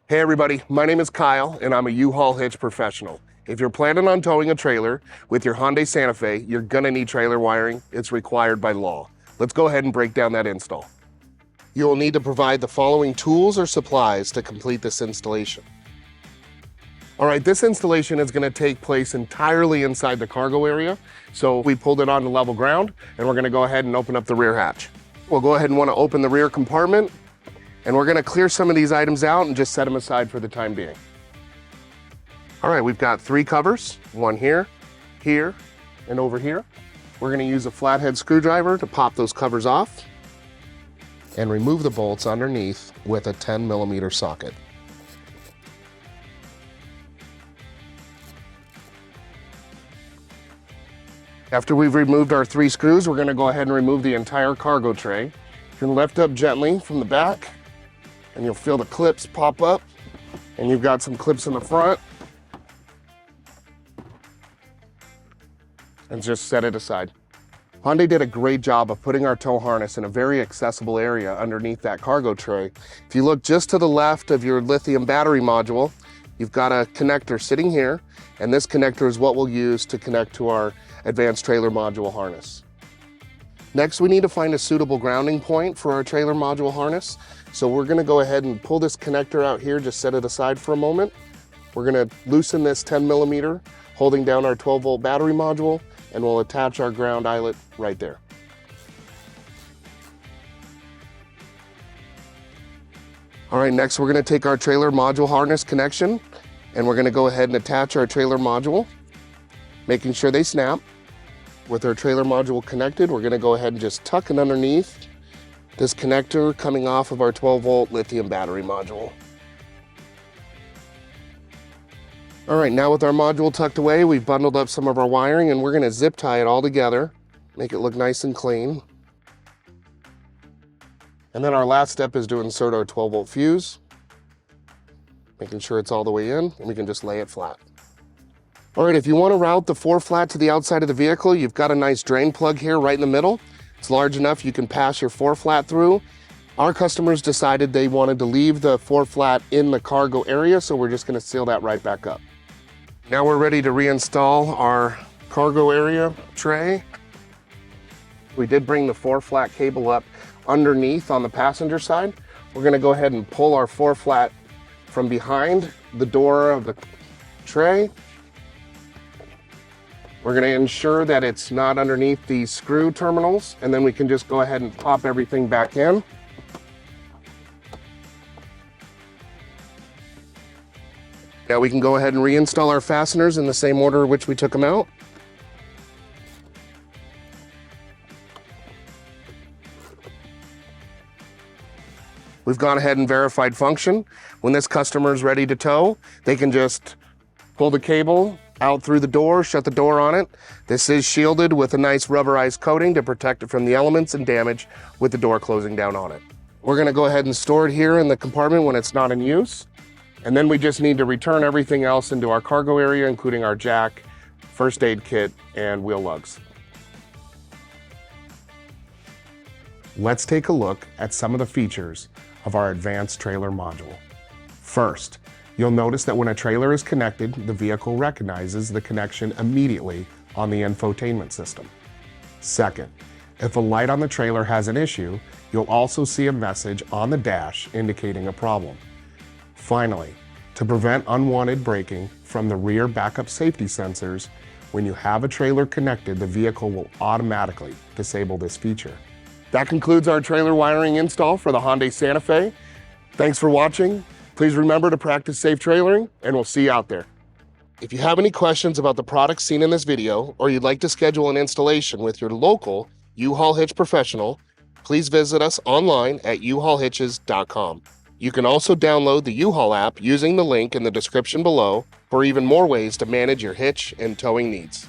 Hey everybody, my name is Kyle and I'm a U-Haul hitch professional. If you're planning on towing a trailer with your Hyundai Santa Fe, you're gonna need trailer wiring. It's required by law. Let's go ahead and break down that install. You will need to provide the following tools or supplies to complete this installation. All right, this installation is gonna take place entirely inside the cargo area. So we pulled it onto level ground and we're gonna go ahead and open up the rear hatch. We'll go ahead and wanna open the rear compartment, and we're gonna clear some of these items out and just set them aside for the time being. All right, we've got 3 covers, one here, here, and over here. We're gonna use a flathead screwdriver to pop those covers off and remove the bolts underneath with a 10mm socket. After we've removed our 3 screws, we're gonna go ahead and remove the entire cargo tray. You can lift up gently from the back, and you'll feel the clips pop up, and you've got some clips in the front. And just set it aside. Hyundai did a great job of putting our tow harness in a very accessible area underneath that cargo tray. If you look just to the left of your lithium battery module, you've got a connector sitting here, and this connector is what we'll use to connect to our advanced trailer module harness. Next, we need to find a suitable grounding point for our trailer module harness. So we're gonna go ahead and pull this connector out here, just set it aside for a moment. We're gonna loosen this 10mm, holding down our 12-volt battery module, and we'll attach our ground eyelet right there. All right, next we're gonna take our trailer module harness connection, and we're gonna go ahead and attach our trailer module, making sure they snap. With our trailer module connected, we're gonna go ahead and just tuck it underneath this connector coming off of our 12-volt lithium battery module. All right, now with our module tucked away, we've bundled up some of our wiring, and we're gonna zip tie it all together, make it look nice and clean. And then our last step is to insert our 12-volt fuse, making sure it's all the way in, and we can just lay it flat. All right, if you want to route the 4-flat to the outside of the vehicle, you've got a nice drain plug here right in the middle. It's large enough you can pass your 4-flat through. Our customers decided they wanted to leave the 4-flat in the cargo area, so we're just going to seal that right back up. Now we're ready to reinstall our cargo area tray. We did bring the 4-flat cable up underneath on the passenger side. We're going to go ahead and pull our 4-flat from behind the door of the tray. We're going to ensure that it's not underneath these screw terminals, and then we can just go ahead and pop everything back in. Now we can go ahead and reinstall our fasteners in the same order in which we took them out. We've gone ahead and verified function. When this customer is ready to tow, they can just pull the cable out through the door, shut the door on it. This is shielded with a nice rubberized coating to protect it from the elements and damage with the door closing down on it. We're gonna go ahead and store it here in the compartment when it's not in use. And then we just need to return everything else into our cargo area, including our jack, first aid kit, and wheel lugs. Let's take a look at some of the features of our advanced trailer module. First, you'll notice that when a trailer is connected, the vehicle recognizes the connection immediately on the infotainment system. Second, if a light on the trailer has an issue, you'll also see a message on the dash indicating a problem. Finally, to prevent unwanted braking from the rear backup safety sensors, when you have a trailer connected, the vehicle will automatically disable this feature. That concludes our trailer wiring install for the Hyundai Santa Fe. Thanks for watching. Please remember to practice safe trailering, and we'll see you out there. If you have any questions about the products seen in this video, or you'd like to schedule an installation with your local U-Haul Hitch professional, please visit us online at uhaulhitches.com. You can also download the U-Haul app using the link in the description below for even more ways to manage your hitch and towing needs.